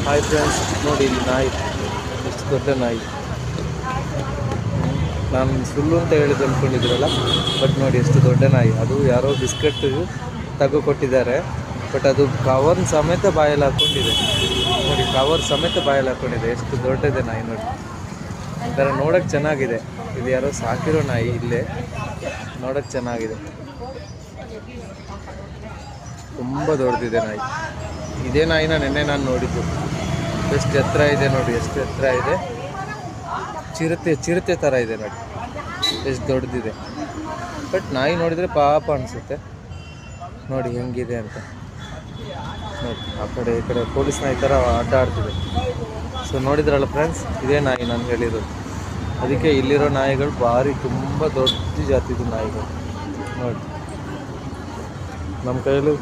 Hi friends, ನೋಡಿ ಇಲ್ಲಿ ನಾಯಿ, ಎಷ್ಟು ದೊಡ್ಡ ನಾಯಿ. ನಾನು ಸುಳ್ಳು ಅಂತ ಹೇಳಿದ್ದು ಅಂದ್ಕೊಂಡಿದ್ರಲ್ಲ, ಬಟ್ ನೋಡಿ ಎಷ್ಟು ದೊಡ್ಡ ನಾಯಿ. ಅದು ಯಾರೋ ಬಿಸ್ಕೆಟ್ ತೆಗೆದು ಕೊಟ್ಟಿದ್ದಾರೆ, ಬಟ್ ಅದು ಕವರ್ ಸಮೇತ ಬಾಯಲ್ಲಿ ಹಾಕ್ಕೊಂಡಿದೆ. ನೋಡಿ, ಕವರ್ ಸಮೇತ ಬಾಯಲ್ಲಿ ಹಾಕ್ಕೊಂಡಿದೆ. ಎಷ್ಟು ದೊಡ್ಡದೆ ನಾಯಿ ನೋಡಿ. ಒಂಥರ ನೋಡೋಕ್ಕೆ ಚೆನ್ನಾಗಿದೆ. ಇದು ಯಾರೋ ಸಾಕಿರೋ ನಾಯಿ, ಇಲ್ಲೇ ನೋಡೋಕ್ಕೆ ಚೆನ್ನಾಗಿದೆ. ತುಂಬ ದೊಡ್ಡದಿದೆ ನಾಯಿ. ಇದೇ ನಾಯಿನ ನೆನ್ನೆ ನಾನು ನೋಡಿದ್ದು. ಎಷ್ಟು ಎತ್ತರ ಇದೆ ನೋಡಿ, ಎಷ್ಟು ಎತ್ತರ ಇದೆ. ಚಿರತೆ ಥರ ಇದೆ ನೋಡಿ, ಎಷ್ಟು ದೊಡ್ಡದಿದೆ. ಬಟ್ ನಾಯಿ ನೋಡಿದರೆ ಪಾಪ ಅನಿಸುತ್ತೆ. ನೋಡಿ ಹೆಂಗಿದೆ ಅಂತ. ನೋಡಿ ಆ ಕಡೆ ಈ ಕಡೆ ಪೊಲೀಸ್ ನಾಯಿ ಥರ ಆಟ ಆಡ್ತಿದೆ. ಸೊ ನೋಡಿದ್ರಲ್ಲ ಫ್ರೆಂಡ್ಸ್, ಇದೇ ನಾಯಿ ನಾನು ಹೇಳಿರೋದು. ಅದಕ್ಕೆ ಇಲ್ಲಿರೋ ನಾಯಿಗಳು ಭಾರಿ ತುಂಬ ದೊಡ್ಡ ಜಾತಿದು ನಾಯಿಗಳು ನೋಡಿ. ನಮ್ಮ ಕೈಯಲ್ಲೂ